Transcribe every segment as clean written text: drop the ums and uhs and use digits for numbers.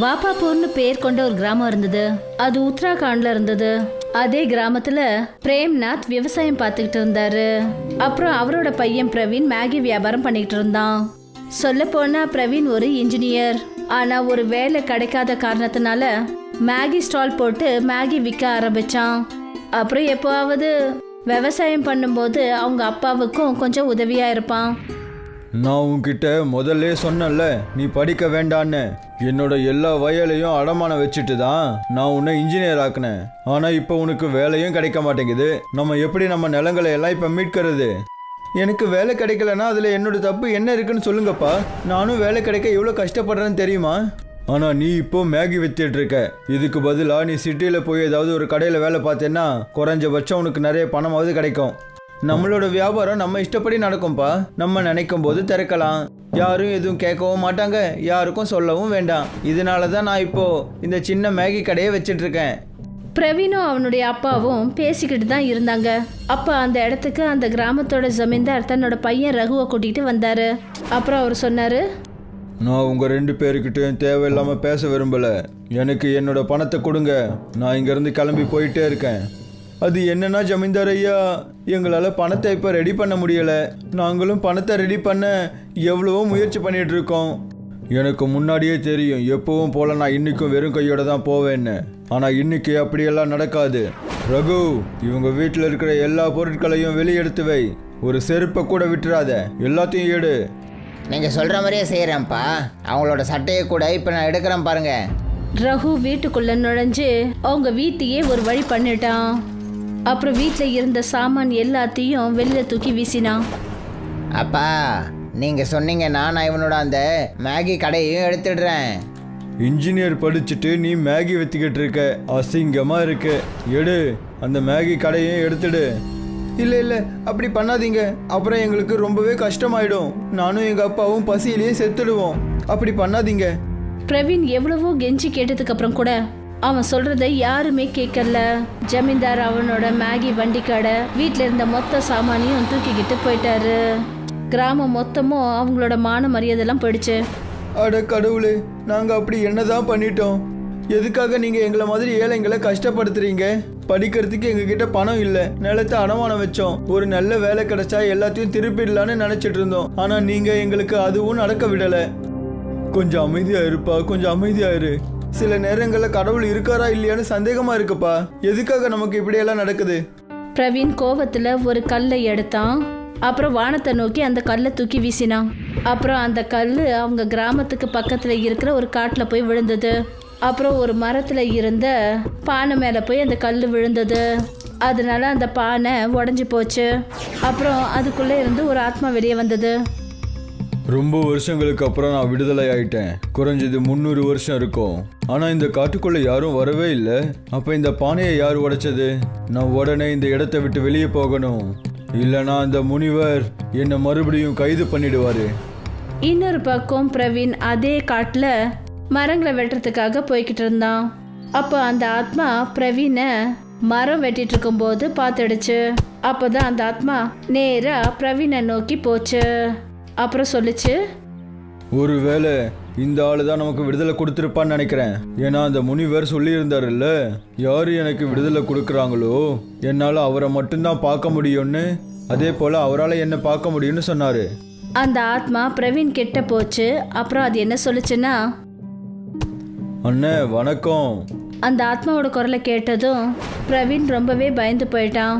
வாப்பாப்பூர்னு பேர் கொண்ட ஒரு கிராமம் இருந்தது. அது உத்தராகண்ட்ல இருந்தது. அதே கிராமத்துல பிரேம்நாத் விவசாயம் பார்த்துக்கிட்டு இருந்தாரு. அப்புறம் அவரோட பையன் பிரவீன் மேகி வியாபாரம் பண்ணிக்கிட்டு இருந்தான். சொல்ல போனா பிரவீன் ஒரு இன்ஜினியர். ஆனா ஒரு வேலை கிடைக்காத காரணத்தினால மேகி ஸ்டால் போட்டு மேகி விற்க ஆரம்பிச்சான். அப்புறம் எப்போவாவது விவசாயம் பண்ணும்போது அவங்க அப்பாவுக்கும் கொஞ்சம் உதவியா இருப்பான். நான் உன்கிட்ட முதல்ல சொன்னேன்ல, நீ படிக்க வேண்டான்னு. என்னோட எல்லா வயலையும் அடமானம் வச்சுட்டு தான் நான் உன்னை இன்ஜினியர் ஆக்கினேன். ஆனால் இப்போ உனக்கு வேலையும் கிடைக்க மாட்டேங்குது. நம்ம எப்படி நம்ம நிலங்களை எல்லாம் இப்போ மீட்கிறது? எனக்கு வேலை கிடைக்கலன்னா அதில் என்னோட தப்பு என்ன இருக்குன்னு சொல்லுங்கப்பா. நானும் வேலை கிடைக்க எவ்வளோ கஷ்டப்படுறேன்னு தெரியுமா? ஆனால் நீ இப்போ மேகி வித்துட்டு இருக்க. இதுக்கு பதிலாக நீ சிட்டியில் போய் ஏதாவது ஒரு கடையில் வேலை பார்த்தேன்னா குறைஞ்சபட்சம் உனக்கு நிறைய பணமாவது கிடைக்கும். நம்மளோட வியாபாரம் நம்ம இஷ்டப்படி நடக்கும்பா. நம்ம நினைக்கும் போது திறக்கலாம். யாரும் எதுவும் கேட்கவும் மாட்டாங்க, யாருக்கும் சொல்லவும் வேண்டாம். இதனால தான் நான் இப்போ இந்த சின்ன மேகி கடையை வச்சிட்டு இருக்கேன். பிரவீனும் அவனுடைய அப்பாவும் பேசிக்கிட்டு தான் இருந்தாங்க. அப்போ அந்த இடத்துக்கு அந்த கிராமத்தோட ஜமீன்தார் தன்னோட பையன் ரகுவை கூட்டிகிட்டு வந்தாரு. அப்புறம் அவர் சொன்னாரு, நான் உங்கள் 2 பேருக்கிட்டையும் தேவையில்லாமல் பேச விரும்பலை. எனக்கு என்னோட பணத்தை கொடுங்க. நான் இங்கேருந்து கிளம்பி போயிட்டே இருக்கேன். அது என்னன்னா ஜமீன்தார் ஐயா, எங்களால் பணத்தை இப்போ ரெடி பண்ண முடியலை. நாங்களும் பணத்தை ரெடி பண்ண எவ்வளவோ முயற்சி பண்ணிகிட்டு இருக்கோம். எனக்கு முன்னாடியே தெரியும் எப்பவும் போல நான் இன்றைக்கும் வெறும் கையோட தான் போவேன்னு. ஆனால் இன்னைக்கு அப்படியெல்லாம் நடக்காது. ரகு, இவங்க வீட்டில் இருக்கிற எல்லா பொருட்களையும் வெளியெடுத்து வை. ஒரு செருப்பை கூட விட்டுறாத, எல்லாத்தையும் எடு. நீங்கள் சொல்கிற மாதிரியே செய்கிறேன்ப்பா. அவங்களோட சட்டையை கூட இப்போ நான் எடுக்கிறேன் பாருங்க. ரகு வீட்டுக்குள்ள நுழைஞ்சு அவங்க வீட்டையே ஒரு வழி பண்ணிட்டான். அப்புறம் வீட்டில் இருந்த சாமான் எல்லாத்தையும் வெளியில தூக்கி வீசினான். அப்பா, நீங்கள் சொன்னீங்கன்னா நான் இவனோட அந்த மேகி கடையையும் எடுத்துடுறேன். இன்ஜினியர் படிச்சுட்டு நீ மேகி வித்துக்கிட்டு இருக்க, அசிங்கமா இருக்கு. எடு, அந்த மேகி கடையும் எடுத்துடு. இல்லை இல்லை, அப்படி பண்ணாதீங்க. அப்புறம் எங்களுக்கு ரொம்பவே கஷ்டமாயிடும். நானும் எங்கள் அப்பாவும் பசியிலேயே செத்துடுவோம். அப்படி பண்ணாதீங்க. பிரவீன் எவ்வளவோ கெஞ்சி கேட்டதுக்கு அப்புறம் கூட அவன் சொல்றதை யாருமே கேட்கல. ஜமீன்தார் அவனோட மேகி வண்டி கடை, வீட்டில் இருந்த மொத்த சாமானையும் தூக்கிக்கிட்டு போயிட்டாரு. கிராமம் மொத்தமும் அவங்களோட மான மரியாதைலாம் போயிடுச்சு. அட கடவுளே, நாங்கள் அப்படி என்னதான் பண்ணிட்டோம்? எதுக்காக நீங்கள் எங்களை மாதிரி ஏழைங்களை கஷ்டப்படுத்துறீங்க? படிக்கிறதுக்கு எங்ககிட்ட பணம் இல்லை, நிலத்தை அடமானம் வச்சோம். ஒரு நல்ல வேலை கிடைச்சா எல்லாத்தையும் திருப்பிடலான்னு நினைச்சிட்டு இருந்தோம். ஆனால் நீங்கள் எங்களுக்கு அதுவும் நடக்க விடலை. கொஞ்சம் அமைதியா இருப்பா, கொஞ்சம் அமைதியா இரு. சில நேரங்களில் கடவுள் இருக்காரா இல்லையான்னு சந்தேகமா இருக்குப்பா. எதுக்காக நமக்கு இப்படியெல்லாம் நடக்குது? பிரவீன் கோவத்துல ஒரு கல்லை எடுத்தான். அப்புறம் வானத்தை நோக்கி அந்த கல்லை தூக்கி வீசினான். அப்புறம் அந்த கல் அவங்க கிராமத்துக்கு பக்கத்துல இருக்கிற ஒரு காட்டுல போய் விழுந்தது. அப்புறம் ஒரு மரத்துல இருந்த பானை மேல போய் அந்த கல் விழுந்தது. அதனால அந்த பானை உடஞ்சி போச்சு. அப்புறம் அதுக்குள்ள இருந்து ஒரு ஆத்மா வெளியே வந்தது. ரொம்ப வருஷங்களுக்கு அப்புறம் நான் விடுதலை ஆயிட்டேன். குறைஞ்சது 300 வருஷம் இருக்கும். ஆனால் இந்த காட்டுக்குள்ளே யாரும் வரவே இல்லை. அப்போ இந்த பானையை யார் உடைச்சது? நான் உடனே இந்த இடத்தை விட்டு வெளியே போகணும். இல்லைனா அந்த முனிவர் என்னை மறுபடியும் கைது பண்ணிடுவாரு. இன்னொரு பக்கம் பிரவீன் அதே காட்டுல மரங்களை வெட்டுறதுக்காக போய்கிட்டு இருந்தான். அப்போ அந்த ஆத்மா பிரவீனை மரம் வெட்டிட்டு இருக்கும்போது பார்த்துடுச்சு. அப்போதான் அந்த ஆத்மா நேரா பிரவீனை நோக்கி போச்சு. அப்புறம் சொல்லுச்சு, ஒருவேளை இந்த ஆளு தான் நமக்கு விடுதலை கொடுத்துருப்பான்னு நினைக்கிறேன். ஏன்னா அந்த முனிவர் சொல்லியிருந்தாருல்ல, யாரு எனக்கு விடுதலை கொடுக்குறாங்களோ என்னால் அவரை மட்டும்தான் பார்க்க முடியும்னு, அதே போல் அவரால் என்ன பார்க்க முடியும்னு சொன்னார். அந்த ஆத்மா பிரவீன் கிட்ட போச்சு. அப்புறம் அது என்ன சொல்லுச்சுன்னா, அண்ணே வணக்கம். அந்த ஆத்மாவோட குரலை கேட்டதும் பிரவீன் ரொம்பவே பயந்து போயிட்டான்.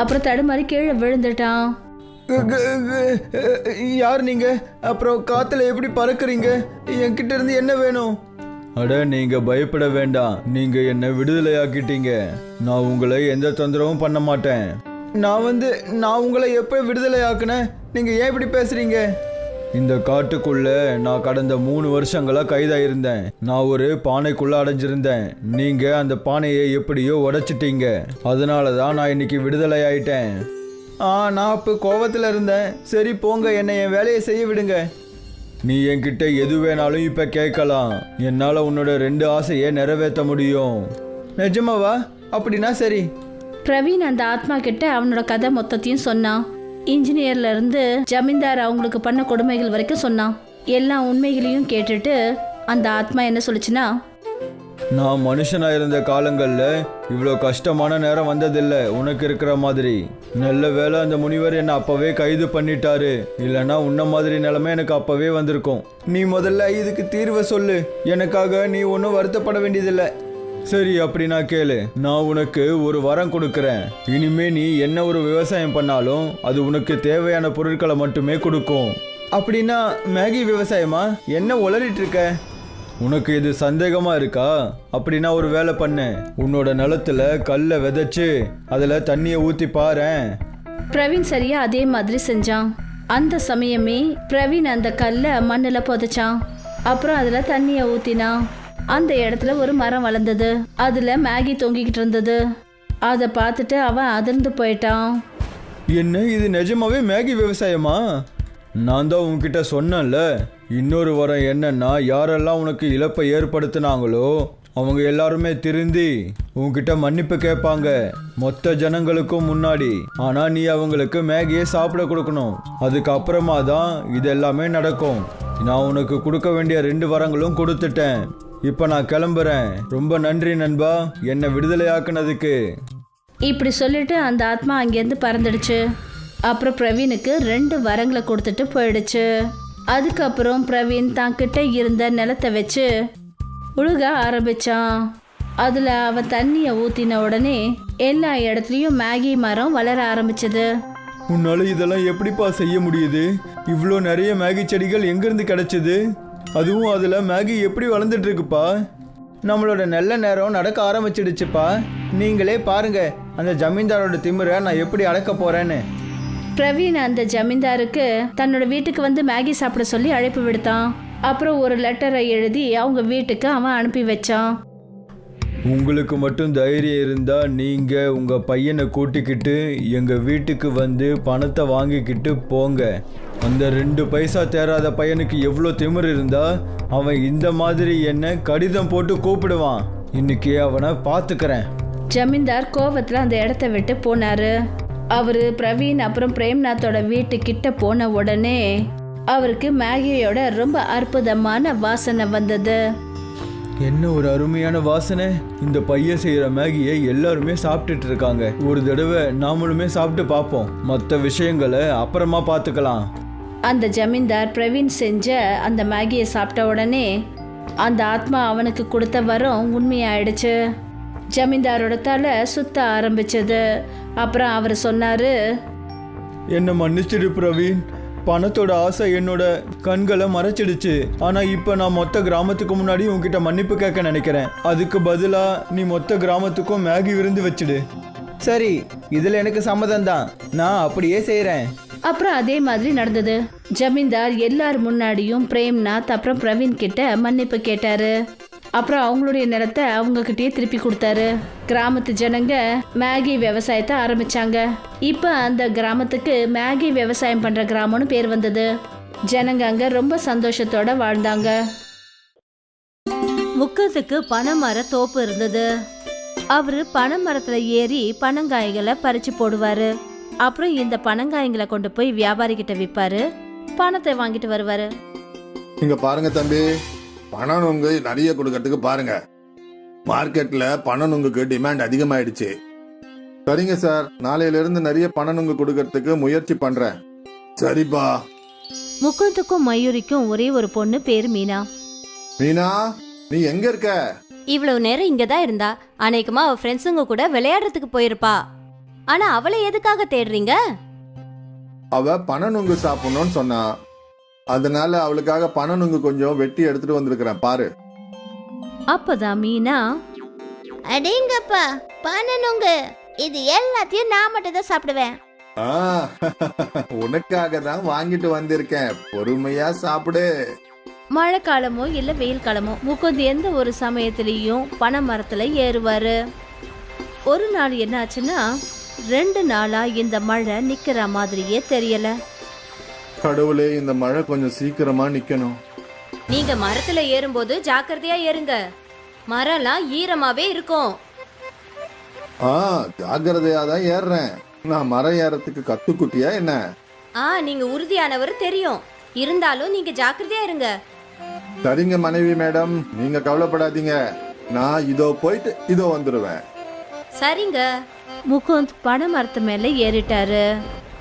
அப்புறம் தடுமாறி கீழே விழுந்துட்டான். யார் நீங்க? அப்புறம் காத்துல எப்படி பறக்குறீங்க? என்கிட்ட இருந்து என்ன வேணும்? அட, நீங்க பயப்பட வேண்டாம். நீங்க என்ன விடுதலையாக்கிட்டீங்க. நான் உங்களை எந்த தொந்தரவும் பண்ண மாட்டேன். நான் உங்களை எப்போ விடுதலை ஆக்குனேன்? நீங்க ஏன் இப்படி பேசுறீங்க? இந்த காட்டுக்குள்ள நான் கடந்த 3 வருஷங்களா கைதாயிருந்தேன். நான் ஒரு பானைக்குள்ள அடைஞ்சிருந்தேன். நீங்க அந்த பானையை எப்படியோ உடைச்சிட்டீங்க. அதனால தான் நான் இன்னைக்கு விடுதலை ஆயிட்டேன். நான் இப்போ கோவத்தில் இருந்தேன். சரி போங்க, என்னை என் வேலையை செய்ய விடுங்க. நீ என்கிட்ட எது வேணாலும் இப்போ கேட்கலாம். என்னால் உன்னோட 2 ஆசையை நிறைவேற்ற முடியும். நிஜமாவா? அப்படின்னா சரி. பிரவீன் அந்த ஆத்மா கிட்ட அவனோட கதை மொத்தத்தையும் சொன்னான். இன்ஜினியர்ல இருந்து ஜமீன்தார் அவங்களுக்கு பண்ண கொடுமைகள் வரைக்கும் சொன்னான். எல்லா உண்மைகளையும் கேட்டுட்டு அந்த ஆத்மா என்ன சொல்லுச்சுன்னா, நான் மனுஷனா இருந்த காலங்கள்ல இவ்வளோ கஷ்டமான நேரம் வந்ததில்லை உனக்கு இருக்கிற மாதிரி. நல்ல வேளை அந்த முனிவர் என்னை அப்பவே கைது பண்ணிட்டாரு, இல்லைன்னா உன்ன மாதிரி நிலைமை எனக்கு அப்பவே வந்திருக்கும். நீ முதல்ல இதுக்கு தீர்வை சொல்லு, எனக்காக நீ ஒன்றும் வருத்தப்பட வேண்டியதில்லை. சரி, அப்படின்னா கேளு, நான் உனக்கு ஒரு வரம் கொடுக்குறேன். இனிமே நீ என்ன ஒரு விவசாயம் பண்ணாலும் அது உனக்கு தேவையான பொருட்களை மட்டுமே கொடுக்கும். அப்படின்னா மேகி விவசாயமா? என்ன உளறிட்டு இருக்க? உனக்கு இது சந்தேகமா இருக்கா? அப்படின்னா ஒரு வேலை பண்ணு, உன்னோட நிலத்துல கல்லை விதைச்சு அதுல தண்ணியை ஊத்தி பாரேன். பிரவீன் சரியா அதே மாதிரி செஞ்சான். அந்த சமயமே பிரவீன் அந்த கல்லை மண்ணில் புதைச்சான். அப்புறம் அதுல தண்ணியை ஊத்தினான். அந்த இடத்துல ஒரு மரம் வளர்ந்தது. அதுல மேகி தொங்கிக்கிட்டு இருந்தது. அதை பார்த்துட்டு அவன் அதிர்ந்து போயிட்டான். என்ன, இது நிஜமாவே மேகி விவசாயமா? நான் தான் உன்கிட்ட சொன்னேன்ல. இன்னொரு வரம் என்னன்னா, யாரெல்லாம் உனக்கு இழப்பை ஏற்படுத்தினாங்களோ அவங்க எல்லாருமே திருந்தி உன்கிட்ட மன்னிப்பு கேட்பாங்க, மொத்த ஜனங்களுக்கும் முன்னாடி. ஆனா நீ அவங்களுக்கு மேகியை சாப்பிட கொடுக்கணும். அதுக்கப்புறமா தான் இது எல்லாமே நடக்கும். நான் உனக்கு கொடுக்க வேண்டிய 2 வரங்களும் கொடுத்துட்டேன். இப்ப நான் கிளம்புறேன். ரொம்ப நன்றி நண்பா, என்னை விடுதலையாக்குனதுக்கு. இப்படி சொல்லிட்டு அந்த ஆத்மா அங்கேருந்து பறந்துடுச்சு. அப்புறம் பிரவீனுக்கு 2 வரங்களை கொடுத்துட்டு போயிடுச்சு. அதுக்கப்புறம் பிரவீன் தான்கிட்ட இருந்த நிலத்தை வச்சு உழுக ஆரம்பிச்சான். அதில் அவன் தண்ணியை ஊற்றின உடனே எல்லா இடத்துலையும் மேகி மரம் வளர ஆரம்பிச்சது. உன்னால இதெல்லாம் எப்படிப்பா செய்ய முடியுது? இவ்வளோ நிறைய மேகி செடிகள் எங்கேருந்து கிடைச்சது? அதுவும் அதில் மேகி எப்படி வளர்ந்துட்டு இருக்குப்பா? நம்மளோட நல்ல நேரம் நடக்க ஆரம்பிச்சிடுச்சுப்பா. நீங்களே பாருங்க அந்த ஜமீன்தாரோட திமிரை நான் எப்படி அடக்க போறேன்னு. பிரவீன் அந்த ஜமீன்தாருக்கு தன்னோட வீட்டுக்கு வந்து மேகி சாப்பிட சொல்லி அழைப்பு விடுத்தான். அப்புறம் ஒரு லெட்டரை எழுதி அவங்க வீட்டுக்கு அவன் அனுப்பி வச்சான். உங்களுக்கு மட்டும் தைரியம் இருந்தா நீங்க உங்க பையனை கூட்டிக்கிட்டு எங்க வீட்டுக்கு வந்து பணத்தை வாங்கிக்கிட்டு போங்க. அந்த 2 பைசா தேராத பையனுக்கு எவ்வளோ திமிர் இருந்தா அவன் இந்த மாதிரி என்ன கடிதம் போட்டு கூப்பிடுவான். இன்னைக்கு அவனை பார்த்துக்கிறேன். ஜமீன்தார் கோவத்தில் அந்த இடத்த விட்டு போனாரு. அவரு பிரவீன் அப்புறம் பிரேம்நாத்தோட வீட்டுக்கிட்ட போன உடனே அவருக்கு மேகியோட ரொம்ப அற்புதமான வாசனை வந்தது. என்ன ஒரு அருமையான வாசனை! இந்த பையன் செய்யற மேகியை எல்லாருமே சாப்பிட்டுட்டு இருக்காங்க. ஒரு தடவை நாமளுமே சாப்பிட்டு பார்ப்போம். மற்ற விஷயங்களை அப்புறமா பார்த்துக்கலாம். அந்த ஜமீன்தார் பிரவீன் செஞ்ச அந்த மேகியை சாப்பிட்ட உடனே அந்த ஆத்மா அவனுக்கு கொடுத்த வரம் உண்மையாயிடுச்சு. ஜமீன்தாரோட தலை சுத்த ஆரம்பிச்சது. அப்புறம் அவர் சொன்னாரு, என்ன மன்னிச்சிடு பிரவீன், பணத்தோட ஆசை என்னோட கண்களை மறைச்சிடுச்சு. ஆனா இப்ப நான் மொத்த கிராமத்துக்கு முன்னாடி உன்கிட்ட மன்னிப்பு கேட்க நினைக்கிறேன். அதுக்கு பதிலா நீ மொத்த கிராமத்துக்கும் மேகி விருந்து வச்சிடு. சரி, இதுல எனக்கு சம்மதம் தான், நான் அப்படியே செய்யறேன். அப்புறம் அதே மாதிரி நடந்தது. ஜமீன்தார் எல்லார் முன்னாடியும் பிரேம்நாத் அப்புறம் பிரவீன் கிட்ட மன்னிப்பு கேட்டாரு. அப்புறம் அவங்களுடைய நிலத்தை அவங்க கிட்டயே திருப்பி கொடுத்தாரு. கிராமத்து ஜனங்க மேகி விவசாயத்தை ஆரம்பிச்சாங்க. இப்ப அந்த கிராமத்துக்கு மேகி விவசாயம் பண்ற கிராமம்னு பேர் வந்தது. ஜனங்க அங்க ரொம்ப சந்தோஷத்தோட வாழ்ந்தாங்க. முக்கத்துக்கு பனைமர தோப்பு இருந்தது. அவரு பனைமரத்துல ஏறி பனங்காய்களை பறிச்சு போடுவாரு. அப்புறம் இந்த பனங்காய்களை கொண்டு போய் வியாபாரி கிட்ட விற்பாரு. பணத்தை வாங்கிட்டு வருவாரு. இங்க பாருங்க தம்பி, பணம் நுங்கு நிறைய கொடுக்கறதுக்கு பாருங்க. மார்க்கெட்ல பணம் நுங்குக்கு டிமாண்ட் அதிகமாயிடுச்சு. சரிங்க சார், நாளையில இருந்து நிறைய பணம் நுங்கு கொடுக்கறதுக்கு முயற்சி பண்றேன். சரிப்பா. முகுந்துக்கும் மயூரிக்கும் ஒரே ஒரு பொண்ணு பேரு மீனா. மீனா, நீ எங்க இருக்க? இவ்வளவு நேரம் இங்கதான் இருந்தா. அநேகமா அவ ஃப்ரெண்ட்ஸுங்க கூட விளையாடுறதுக்கு போயிருப்பா. ஆனா அவளை எதுக்காக தேடுறீங்க? அவ பணம் நுங்கு சாப்பிடணும்னு சொன்னா, அதனால அவளுக்காக பணம் நுங்கு கொஞ்சம் வெட்டி எடுத்துட்டு வந்திருக்கிறேன் பாரு. அப்பதான் மீனா, அடேங்கப்பா, பனனுங்க, இது எல்லாத்தையும் நான் மட்டும் தான் சாப்பிடுவேன். உனக்காக தான் வாங்கிட்டு வந்திருக்கேன், பொறுமையா சாப்பிடு. மழை காலமோ இல்ல வெயில் காலமோ முகுந்த் எந்த ஒரு சமயத்திலையும் பனை மரத்துல ஏறுவாரு. ஒரு நாள் என்ன ஆச்சுன்னா, 2 நாளா இந்த மழை நிக்கிற மாதிரியே தெரியல. கடவுளே, இந்த மழை கொஞ்சம் சீக்கிரமா நிக்கணும். நீங்க மரத்துல ஏறும்போது ஜாக்கிரதையா ஏறுங்க. மரம்லாம் ஈரமாவே இருக்கும். ஜாக்கிரதையா தான் ஏறுறேன். நான் மரம் ஏறத்துக்கு கத்துக்குட்டியா என்ன? நீங்க உறுதியானவர் தெரியும். இருந்தாலும் நீங்க ஜாக்கிரதையா இருங்க. சரிங்க மனைவி மேடம், நீங்க கவலைப்படாதீங்க. நான் இதோ போயிட்டு இதோ வந்துடுவேன். சரிங்க. முகுந்த் பனை மரத்து மேல ஏறிட்டாரு.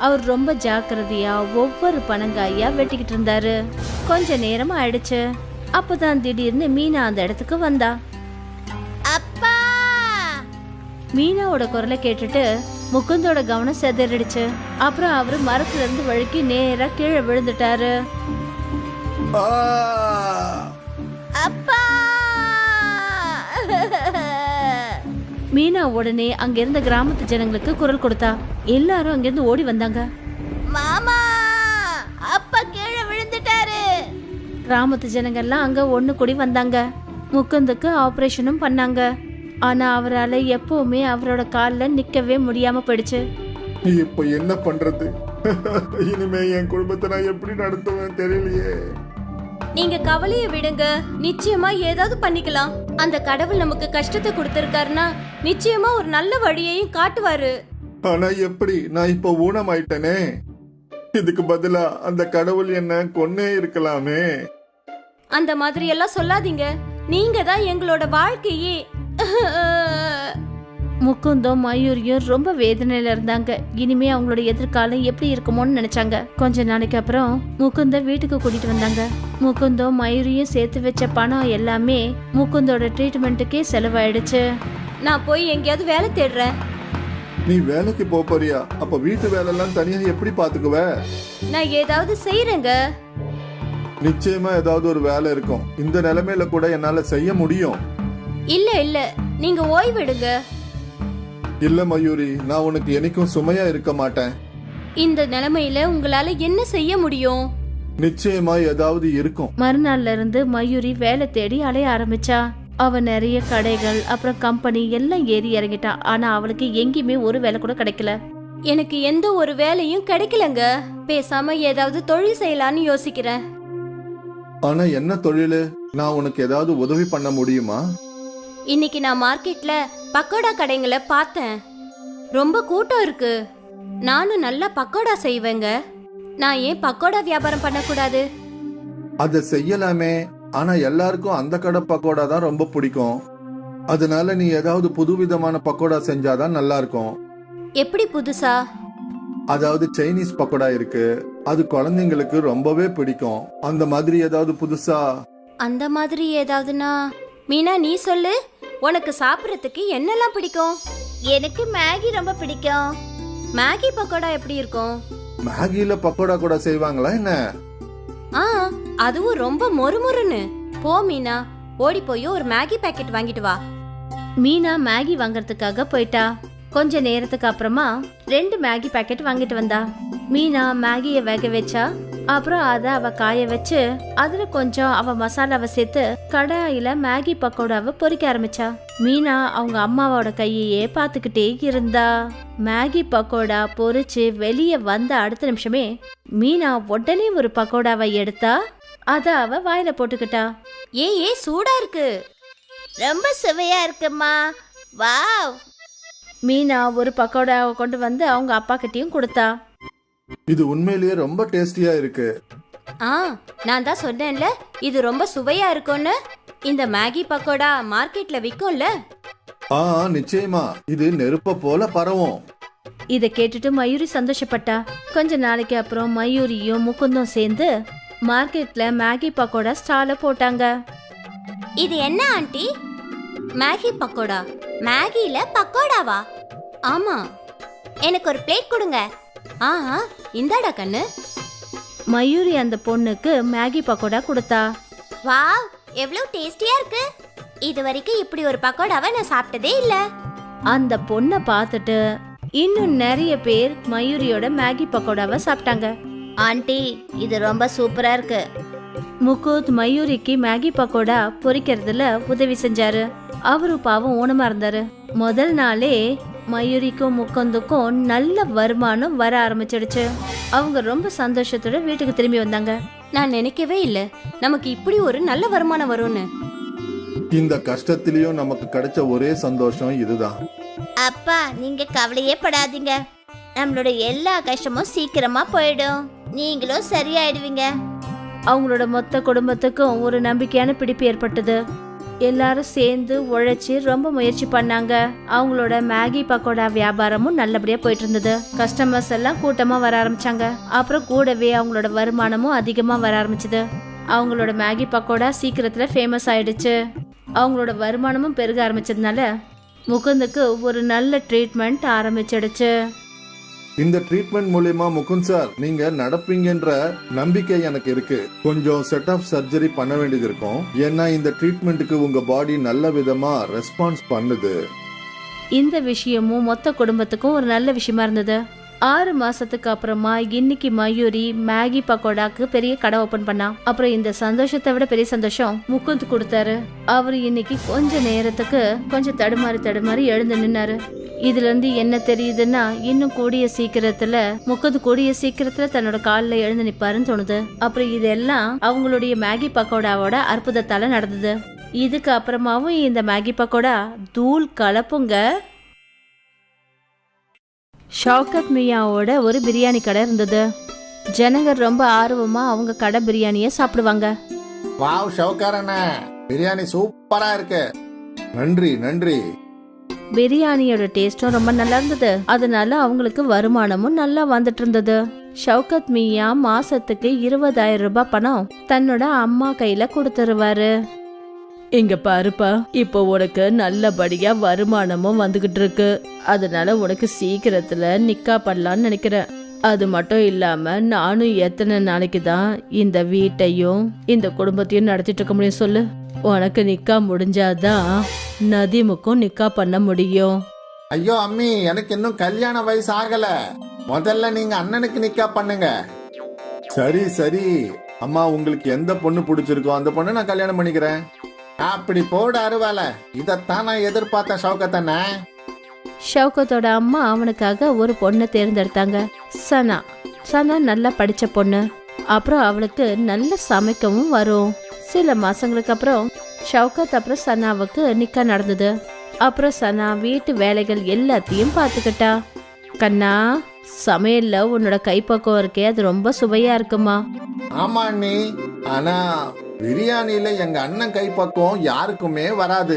அவர் ரொம்ப ஜாக்கிரதையா ஒவ்வொரு பனங்காயா வெட்டிக்கிட்டு இருந்தாரு. கொஞ்ச நேரம் ஆயிடுச்சு. அப்பதான் திடீர்னு மீனா அந்த இடத்துக்கு வந்தா. அப்பா! மீனாவோட குரலை கேட்டுட்டு முகுந்தோட கவனம் சிதறிடுச்சு. அப்புறம் அவரு மரத்துல இருந்து வழுக்கி நேரா கீழே விழுந்துட்டாரு. ஆ! அப்பா! மீனா உடனே அங்க இருந்த கிராமத்து ஜனங்களுக்கு குரல் கொடுத்தா. எல்லாரும் அங்கிருந்து ஓடி வந்தாங்க. மாமா! அப்பா கீழே விழுந்துட்டாரு. கிராமத்து ஜனங்கள்லாம் அங்க ஒண்ணு கூடி வந்தாங்க. முகுந்துக்கு ஆபரேஷனும் பண்ணாங்க. ஆனா அவரால் எப்பவுமே அவரோட காலில் நிக்கவே முடியாம போயிடுச்சு. இப்ப என்ன பண்றது? இனிமே என் குடும்பத்தை நான் எப்படி நடத்துவேன் தெரியலையே. நீங்க கவலைய விடுங்க, நிச்சயமா ஏதாவது பண்ணிக்கலாம். அந்த கடவுள் நமக்கு கஷ்டத்தை கொடுத்திருக்காருன்னா நிச்சயமா ஒரு நல்ல வழியையும் காட்டுவாரு. ஆனா எப்படி? நான் இப்ப ஊனமாயிட்டனே. இதுக்கு பதிலா அந்த கடவுள் என்ன கொன்னே இருக்கலாமே. அந்த மாதிரி எல்லாம் சொல்லாதீங்க. நீங்க தான் எங்களோட வாழ்க்கையே. முகுந்தும் மயூரியும் ரொம்ப வேதனையில இருந்தாங்க. இனிமே அவங்களோட எதிர்காலம் எப்படி இருக்குமோன்னு நினைச்சாங்க. கொஞ்ச நாளைக்கு அப்புறம் முகுந்த வீட்டுக்கு கூட்டிட்டு வந்தாங்க. முகுந்தும் மயூரியும் சேர்த்து வச்ச பணம் எல்லாமே முகுந்தோட ட்ரீட்மெண்ட்டுக்கே செலவாயிடுச்சு. நான் போய் எங்கேயாவது வேலை தேடுறேன். நீ வேலைக்கு போறியா? அப்ப வீட்டு வேலை எல்லாம் தனியா எப்படி பாத்துக்குவ? நான் ஏதாவது செய்யறேங்க. நிச்சயமா ஏதாவது ஒரு வேலை இருக்கும். இந்த நிலைமையில கூட என்னால செய்ய முடியும். இல்ல இல்ல, நீங்க ஓய்வெடுங்க. இல்ல மயூரி, நான் உனக்கு என்னைக்கும் சுமையா இருக்க மாட்டேன். இந்த நிலைமையில உங்களால என்ன செய்ய முடியும்? நிச்சயமா ஏதாவது இருக்கும். மறுநாள்ல இருந்து மயூரி வேலை தேடி அலைய ஆரம்பிச்சா. அவ நிறைய கடைகள் அப்புறம் கம்பெனி எல்லாம் ஏறி இறங்கிட்டா. ஆனா அவளுக்கு எங்கேயுமே ஒரு வேலை கூட கிடைக்கல. எனக்கு எந்த ஒரு வேலையும் கிடைக்கலங்க. பேசாம ஏதாவது தொழில் செய்யலான்னு யோசிக்கிறேன். ஆனா என்ன தொழிலு? நான் உனக்கு ஏதாவது உதவி பண்ண முடியுமா? இன்னைக்கு நான் மார்க்கெட்ல பக்கோடா கடைங்களை பார்த்தேன். ரொம்ப கூட்டம் இருக்கு. நானும் நல்லா பக்கோடா செய்வேங்க. நான் ஏன் பக்கோடா வியாபாரம் பண்ணக்கூடாது? அத செய்யலாமே. ஆனா எல்லாருக்கும் அந்த கடை பக்கோடா தான் ரொம்ப பிடிக்கும். அதனால நீ ஏதாவது புதுவிதமான பக்கோடா செஞ்சாதான் நல்லா இருக்கும். எப்படி புதுசா? அதாவது சைனீஸ் பக்கோடா இருக்கு, அது குழந்தைங்களுக்கு ரொம்பவே பிடிக்கும். அந்த மாதிரி ஏதாவது புதுசா? அந்த மாதிரி ஏதாவதுனா? மீனா நீ சொல்லு, உனக்கு சாப்பிட்றதுக்கு என்னெல்லாம் பிடிக்கும்? எனக்கு மேகி ரொம்ப பிடிக்கும். மேகி பக்கோடா எப்படி இருக்கும்? மேகில பக்கோடா கூட செய்வாங்களா என்ன? ஆ, அதுவும் ரொம்ப மொறுமொறுன்னு. போ மீனா, ஓடி போய் ஒரு மேகி பாக்கெட் வாங்கிட்டு வா. மீனா மேகி வாங்கறதுக்காக போயிட்டா. கொஞ்ச நேரத்துக்கு அப்புறமா 2 மேகி பாக்கெட் வாங்கிட்டு வந்தா. மீனா மேகிய வேக வச்சா. அப்புறம் அதை அவ காய வச்சு அதுல கொஞ்சம் அவ மசாலாவை சேர்த்து கடாயில மேகி பக்கோடாவை பொரிக்க ஆரம்பிச்சா. மீனா அவங்க அம்மாவோட கையையே பார்த்துக்கிட்டே இருந்தா. மேகி பக்கோடா பொரிச்சு வெளியே வந்த அடுத்த நிமிஷமே மீனா உடனே ஒரு பக்கோடாவை எடுத்தா. அத அவ வாயில போட்டுக்கிட்டா. ஏ சூடா இருக்கு. ரொம்ப சுவையா இருக்குமா. வாவ். மீனா ஒரு பக்கோடாவை கொண்டு வந்து அவங்க அப்பா கிட்டயும் கொடுத்தா. இது உண்மையிலேயே ரொம்ப டேஸ்டியா இருக்கு. ஆ, நான் தான் சொன்னேன்ல இது ரொம்ப சுவையா இருக்கும்னு. இந்த மேகி பக்கோடா மார்க்கெட்ல விக்கும்ல. ஆ, நிச்சயமா இது நெருப்ப போல பரவும். இத கேட்டுட்டு மயூரி சந்தோஷப்பட்டா. கொஞ்ச நாளைக்கு அப்புறம் மயூரியும் முகுந்தும் சேர்ந்து மார்க்கெட்ல மேகி பக்கோடா ஸ்டால போட்டாங்க. இது என்ன ஆண்டி? மேகி பக்கோடா? மேகில பக்கோடாவா? ஆமா. எனக்கு ஒரு பிளேட் கொடுங்க. ஆ, இந்தாடா கண்ணு. மயூரி அந்த பொண்ணுக்கு மேகி பக்கோடா கொடுத்தா. வாவ், எவ்வளவு டேஸ்டியா இருக்கு. இது வரைக்கும் இப்படி ஒரு பக்கோடாவை நான் சாப்பிட்டதே இல்ல. அந்த பொண்ணை பார்த்துட்டு இன்னும் நிறைய பேர் மயூரியோட மேகி பக்கோடாவை சாப்பிட்டாங்க. ஆண்டி, இது ரொம்ப சூப்பரா இருக்கு. முகுந்த் மயூரிக்கு மேகி பக்கோடா பொரிக்கிறதுல உதவி செஞ்சாரு. அவரு பாவம் ஊனமா இருந்தாரு. முதல் நாளே மயூரிக்கும் முகுந்துக்கும் நல்ல வருமானம் வர ஆரம்பிச்சிடுச்சு. அவங்க ரொம்ப சந்தோஷத்தோட வீட்டுக்கு திரும்பி வந்தாங்க. நான் நினைக்கவே இல்ல நமக்கு இப்படி ஒரு நல்ல வருமானம் வரும்னு. இந்த கஷ்டத்திலயும் நமக்கு கிடைச்ச ஒரே சந்தோஷம் இதுதான். அப்பா, நீங்க கவலையே படாதீங்க. நம்மளோட எல்லா கஷ்டமும் சீக்கிரமா போயிடும். நீங்களும் சரியாயிடுவீங்க. அவங்களோட மொத்த குடும்பத்துக்கும் ஒரு நம்பிக்கையான பிடிப்பு ஏற்பட்டது. எல்லாரும் சேர்ந்து உழைச்சி ரொம்ப முயற்சி பண்ணாங்க. அவங்களோட மேகி பக்கோடா வியாபாரமும் நல்லபடியா போயிட்டு இருந்தது. கஸ்டமர்ஸ் எல்லாம் கூட்டமா வர ஆரம்பிச்சாங்க. அப்புறம் கூடவே அவங்களோட வருமானமும் அதிகமா வர ஆரம்பிச்சது. அவங்களோட மேகி பக்கோடா சீக்கிரத்துல ஃபேமஸ் ஆயிடுச்சு. அவங்களோட வருமானமும் பெருக ஆரம்பிச்சதுனால முகுந்துக்கு ஒரு நல்ல ட்ரீட்மெண்ட் ஆரம்பிச்சிடுச்சு. இந்த ட்ரீட்மெண்ட் மூலியமா முகுந்த் சார் நீங்க நடப்பீங்கன்ற நம்பிக்கை எனக்கு இருக்கு. கொஞ்சம் செட் ஆஃப் சர்ஜரி பண்ண வேண்டியது இருக்கும். ஏன்னா இந்த ட்ரீட்மெண்ட்டுக்கு உங்க பாடி நல்ல விதமா ரெஸ்பான்ஸ் பண்ணுது. இந்த விஷயமும் மொத்த குடும்பத்துக்கும் ஒரு நல்ல விஷயமா இருந்தது. 6 மாசத்துக்கு அப்புறமா இன்னைக்கு மயூரி மேகி பக்கோடாக்கு பெரிய கடை ஓபன் பண்ணா. அப்புறம் இந்த சந்தோஷத்தை விட பெரிய சந்தோஷம் முகுந்த் கொடுத்தாரு. அவரு இன்னைக்கு கொஞ்ச நேரத்துக்கு கொஞ்சம் தடுமாறி எழுந்து நின்னாரு. இதுல இருந்து என்ன தெரியுதுன்னா, இன்னும் கூடிய சீக்கிரத்துல தன்னோட காலில் எழுந்து நிப்பாருன்னு தோணுது. அப்புறம் இதெல்லாம் அவங்களுடைய மேகி பக்கோடாவோட அற்புதத்தால நடந்தது. இதுக்கு அப்புறமாவும் இந்த மேகி பக்கோடா தூள் கலப்புங்க. ஷவுகத் மியாவோட ஒரு பிரியாணி கடை இருந்தது. ஜனங்க ரொம்ப ஆர்வமா அவங்க கடை பிரியாணியை சாப்பிடுவாங்க. வாவ் ஷவுகார் அண்ணா, பிரியாணி சூப்பரா இருக்கு. நன்றி நன்றி. பிரியாணியோட டேஸ்டும் ரொம்ப நல்லா இருந்தது. அதனால அவங்களுக்கு வருமானமும் நல்லா வந்துட்டு இருந்தது. ஷவுகத் மியா மாசத்துக்கு 20,000 ரூபாய் பணம் தன்னோட அம்மா கையில கொடுத்துருவாரு. இங்க பாருப்பா, இப்போ உனக்கு நல்லபடியா வருமானமும் வந்துகிட்டு இருக்கு. அதனால உனக்கு சீக்கிரத்துல நிக்கா பண்ணலான்னு நினைக்கிறேன். அது மட்டும் இல்லாம நானும் எத்தனை நாளைக்கு தான் இந்த வீட்டையும் இந்த குடும்பத்தையும் நடத்திட்டு இருக்க முடியும் சொல்லு. உனக்கு நிக்கா முடிஞ்சாதான் நதீமுக்கும் நிக்கா பண்ண முடியும். ஐயோ அம்மி, எனக்கு இன்னும் கல்யாண வயசு ஆகல. முதல்ல நீங்க அண்ணனுக்கு நிக்கா பண்ணுங்க. சரி சரி அம்மா, உங்களுக்கு எந்த பொண்ணு பிடிச்சிருக்கோ அந்த பொண்ணு நான் கல்யாணம் பண்ணிக்கிறேன். அப்படி போட அருவால, இதத்தான் நான் எதிர்பார்த்தேன் ஷவுகத் அண்ணா. ஷவுகத்தோட அம்மா அவனுக்காக ஒரு பொண்ணை தேர்ந்தெடுத்தாங்க. சனா நல்லா படிச்ச பொண்ணு. அப்புறம் அவளுக்கு நல்ல சமைக்கவும் வரும். சில மாசங்களுக்கு அப்புறம் ஷவுகத் அப்புறம் சனாவுக்கு நிக்கா நடந்தது. அப்புறம் சனா வீட்டு வேலைகள் எல்லாத்தையும் பார்த்துக்கிட்டா. கண்ணா, சமையல்ல உன்னோட கைப்பக்கம் இருக்கே, அது ரொம்ப சுவையா இருக்குமா? ஆமா அண்ணி, ஆனா பிரியாணியில எங்க அண்ணன் கைப்பக்குவம் யாருக்குமே வராது.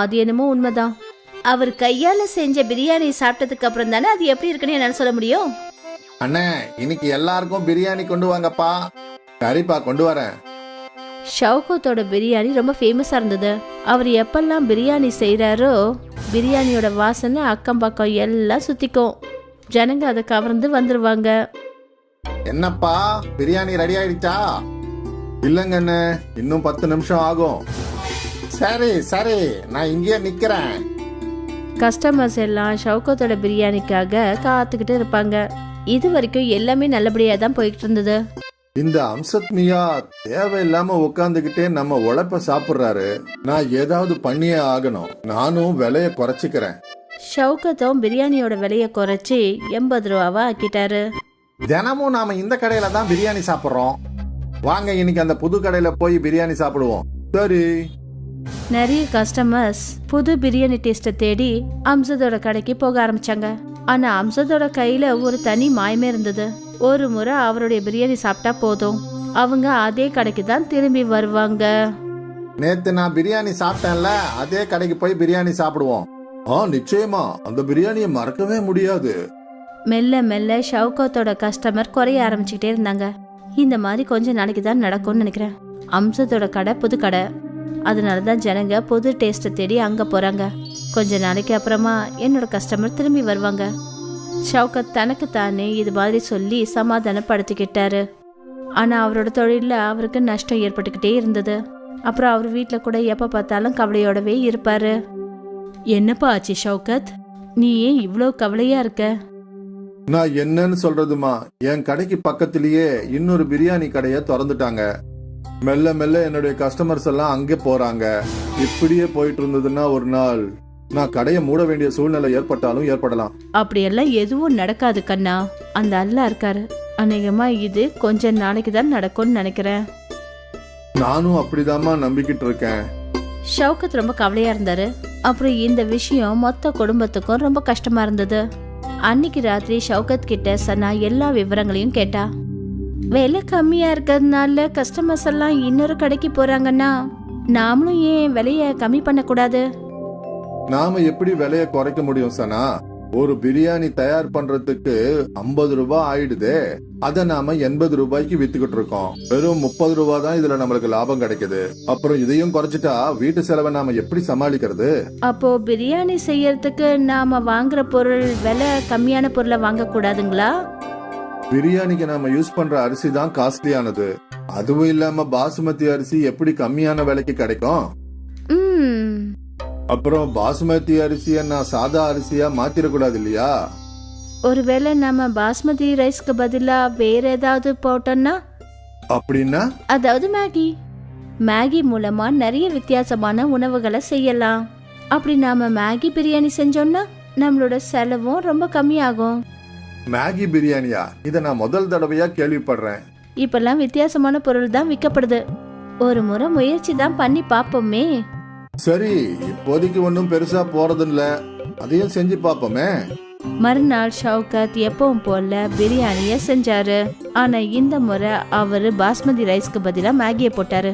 அது என்னமோ உண்மைதான். அவர் கையால செஞ்ச பிரியாணி சாப்பிட்டதுக்கு அப்புறம் தானே அது எப்படி இருக்குன்னு என்னால சொல்ல முடியும். அண்ணே, இன்னைக்கு எல்லாருக்கும் பிரியாணி கொண்டு வாங்கப்பா. கறிப்பா கொண்டு வரேன். ஷவுகத்தோட பிரியாணி ரொம்ப ஃபேமஸா இருந்தது. அவர் எப்பெல்லாம் பிரியாணி செய்யறாரோ பிரியாணியோட வாசனை அக்கம் பக்கம் எல்லாம் சுத்திக்கும். ஜனங்க அதை கவர்ந்து வந்துருவாங்க. என்னப்பா, பிரியாணி ரெடி ஆயிடுச்சா? இல்லங்க அண்ணே, இன்னும் 10 நிமிஷம் ஆகும். சரி சரி, நான் இங்கேயே நிக்கிறேன். கஸ்டமர்ஸ் எல்லாம் ஷவுகத்தோட பிரியாணிக்காக காத்துக்கிட்டு இருப்பாங்க. இது வரைக்கும் எல்லாமே நல்லபடியா தான் போயிட்டு இருந்தது. இந்த அம்சத் மியா தேவையில்லாம உட்காந்துக்கிட்டே நம்ம உழைப்ப சாப்பிடுறாரு. நான் ஏதாவது பண்ணியே ஆகணும். நானும் விலைய குறைச்சிக்கிறேன். ஷவுகத்தும் பிரியாணியோட விலையை குறைச்சி 80 ரூபாவா ஆக்கிட்டாரு. தினமும் நாம இந்த கடையில தான் பிரியாணி சாப்பிடுறோம். வாங்க இன்னைக்கு அந்த புது கடையில போய் பிரியாணி சாப்பிடுவோம். சரி. நிறைய கஸ்டமர்ஸ் புது பிரியாணி டேஸ்ட்டை தேடி அம்சதோட கடைக்கு போக ஆரம்பிச்சாங்க. ஆனா அம்சதோட கையில ஒரு தனி மாயமே இருந்தது. ஒரு முறை அவருடைய பிரியாணி சாப்பிட்டா போதும், அவங்க அதே கடைக்கு தான் திரும்பி வருவாங்க. நேத்து நான் பிரியாணி சாப்பிட்டேன்ல, அதே கடைக்கு போய் பிரியாணி சாப்பிடுவோம். நிச்சயமா அந்த பிரியாணியை மறக்கவே முடியாது. மெல்ல மெல்ல ஷவுகத்தோட கஸ்டமர் குறைய ஆரம்பிச்சுக்கிட்டே இருந்தாங்க. இந்த மாதிரி கொஞ்ச நாளைக்கு தான் நடக்கும்னு நினைக்கிறேன். அம்சத்தோட கடை புது கடை, அதனால தான் ஜனங்க புது டேஸ்ட்டை தேடி அங்கே போகிறாங்க. கொஞ்ச நாளைக்கு அப்புறமா என்னோட கஸ்டமர் திரும்பி வருவாங்க. ஷவுகத் தனக்கு தானே இது மாதிரி சொல்லி சமாதானப்படுத்திக்கிட்டாரு. ஆனால் அவரோட தொழிலில் அவருக்கு நஷ்டம் ஏற்பட்டுக்கிட்டே இருந்தது. அப்புறம் அவர் வீட்டில் கூட எப்போ பார்த்தாலும் கவலையோடவே இருப்பார். என்னப்பா ஆச்சு ஷவுகத், நீ ஏன் இவ்வளோ கவலையாக இருக்க? நான் என்னன்னு சொல்றதுமா, என் கடைக்கு பக்கத்திலேயே இன்னொரு பிரியாணி கடையை திறந்துட்டாங்க. மெல்ல மெல்ல என்னுடைய கஸ்டமர்ஸ் எல்லாம் அங்கே போறாங்க. இப்படியே போயிட்டு இருந்ததுன்னா ஒரு நாள் நான் கடையை மூட வேண்டிய சூழ்நிலை ஏற்பட்டாலும் ஏற்படலாம். அப்படியெல்லாம் எதுவும் நடக்காது கண்ணா, அந்த அல்லாஹ் இருக்காரு. அநேகமா இது கொஞ்ச நாளைக்கு தான் நடக்கும்னு நினைக்கிறேன். நானும் அப்படிதாம்மா நம்பிக்கிட்டு இருக்கேன். ஷவுகத் ரொம்ப கவலையா இருந்தாரு. அப்புறம் இந்த விஷயம் மொத்த குடும்பத்துக்கும் ரொம்ப கஷ்டமா இருந்தது. அன்னைக்கு ராத்திரி ஷவுகத் கிட்ட சனா எல்லா விவரங்களையும் கேட்டா. விலை கம்மியா இருக்கிறதுனால கஸ்டமர்ஸ் எல்லாம் இன்னொரு கடைக்கு போறாங்கன்னா நாமளும் ஏன் விலைய கம்மி பண்ணக்கூடாது? நாம எப்படி விலையை குறைக்க முடியும் சனா? ஒரு பிரியாணி தயார் பண்றதுக்கு 50 ரூபாய் ஆயிடுதே. அத நாம 80 ரூபாய்க்கு வித்துக்கிட்டு இருக்கோம். வெறும் 30 ரூபாய் தான் இதுல நம்மளுக்கு லாபம் கிடைக்குது. அப்புறம் இதையும் குறைச்சிட்டா வீட்டு செலவை நாம எப்படி சமாளிக்கிறது? அப்போ பிரியாணி செய்யறதுக்கு நாம வாங்குற பொருள் விலை கம்மியான பொருளை வாங்க கூடாதுங்களா? பிரியாணிக்கு நாம யூஸ் பண்ற அரிசி தான் காஸ்ட்லியானது. அதுவும் இல்லாம பாசுமதி அரிசி எப்படி கம்மியான விலைக்கு கிடைக்கும்? ம் அப்புறம் பாசுமதி அரிசிய நான் சாதா அரிசியா மாத்திரக்கூடாது இல்லையா? ஒருவேளை நம்ம பாஸ்மதி ரைஸ்க்கு பதிலா வேற ஏதாவது போட்டோம்னா? அப்படின்னா அதாவது மேகி மூலமா நிறைய வித்தியாசமான உணவுகளை செய்யலாம். அப்படி நாம மேகி பிரியாணி செஞ்சோம்னா நம்மளோட செலவும் ரொம்ப கம்மியாகும். மேகி பிரியாணியா? இத நான் முதல் தடவையா கேள்விப்படுறேன். இப்பெல்லாம் வித்தியாசமான பொருள் தான் விற்கப்படுது. ஒரு முறை முயற்சி தான் பண்ணி பார்ப்போமே. சரி, இப்போதைக்கு ஒன்றும் பெருசா போறது இல்ல, அதையும் செஞ்சு பார்ப்போமே. மறுநாள் ஷவுகத் எப்பவும் போல பிரியாணிய செஞ்சாரு. ஆனா இந்த முறை அவரு பாஸ்மதி ரைஸ்க்கு பதிலா மேகியை போட்டாரு.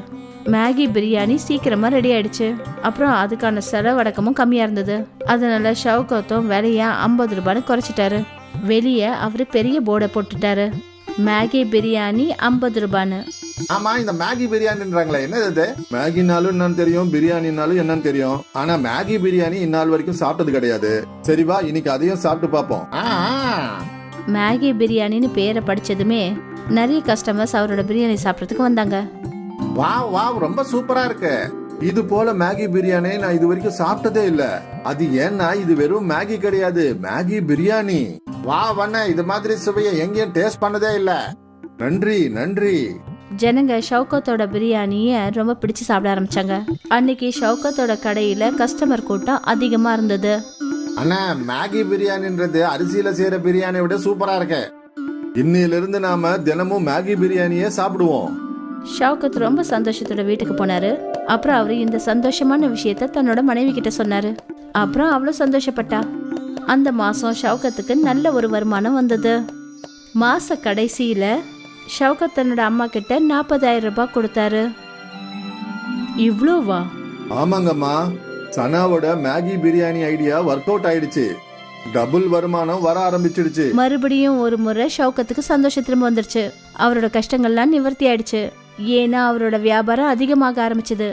மேகி பிரியாணி சீக்கிரமா ரெடி ஆயிடுச்சு. அப்புறம் அதுக்கான செலவடக்கமும் கம்மியா இருந்தது. அதனால ஷவுகத்தும் விலைய 50 ரூபான்னு குறைச்சிட்டாரு. வெளியே அவரு பெரிய போர்டை போட்டுட்டாரு, மேகி பிரியாணி 50 ரூபான்னு. ஆமா, இந்த மேகி பிரியாணின்றாங்களே, என்னது இது? மேகினாலும் என்னன்னு தெரியும், பிரியாணினாலும் என்னன்னு தெரியும். ஆனா மேகி பிரியாணி இந்நாள் வரைக்கும் சாப்பிட்டது கிடையாது. சரி வா, இன்னைக்கு அதையும் சாப்பிட்டு பார்ப்போம். மேகி பிரியாணின்னு பேரை படிச்சதுமே நிறைய கஸ்டமர்ஸ் அவரோட பிரியாணி சாப்பிட்றதுக்கு வந்தாங்க. வாவ் வாவ், ரொம்ப சூப்பரா இருக்கு. இது போல மேகி பிரியாணி நான் இது வரைக்கும் சாப்பிட்டதே இல்ல. அது ஏன்னா இது வெறும் மேகி கிடையாது, மேகி பிரியாணி. வா வண்ண, இது மாதிரி சுவையை எங்கேயும் டேஸ்ட் பண்ணதே இல்ல. நன்றி நன்றி. ஜனங்க ஷவுகத்தோட பிரியாணிய ரொம்ப பிடிச்சு சாப்பிட ஆரம்பிச்சாங்க. அன்னைக்கு ஷவுகத்தோட கடையில கஸ்டமர் கூட்டம் அதிகமா இருந்தது. அண்ணா, மேகி பிரியாணின்றது அரிசியில செய்யற பிரியாணியை விட சூப்பரா இருக்கு. இன்னையில இருந்து நாம தினமும் மேகி பிரியாணியே சாப்பிடுவோம். ஷவுகத் ரொம்ப சந்தோஷத்தோட வீட்டுக்கு போனாரு. அப்புறம் அவரு இந்த சந்தோஷமான விஷயத்த தன்னோட மனைவி கிட்ட சொன்னாரு. அப்புறம் அவ்வளவு சந்தோஷப்பட்டா. அந்த மாசம் ஷவுகத்துக்கு நல்ல ஒரு வருமானம் வந்தது. மாச கடைசியில ஷவுகத் தன்னோட அம்மா கிட்ட 40,000 ரூபாய் கொடுத்தாரு. இவ்ளோவா? ஆமாங்கம்மா, சனாவோட Maggi biryani idea work out ஆயிடுச்சு. டபுள் வருமானம் வர ஆரம்பிச்சிடுச்சு. மறுபடியும் ஒரு முறை ஷவுகத்துக்கு சந்தோஷம் திரும்ப வந்துருச்சு. அவரோட கஷ்டங்கள்லாம் நிவர்த்தி ஆயிடுச்சு. ஏன்னா அவரோட வியாபாரம் அதிகமாக ஆரம்பிச்சது.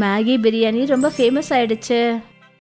மேகி பிரியாணி ரொம்ப ஃபேமஸ் ஆயிடுச்சு.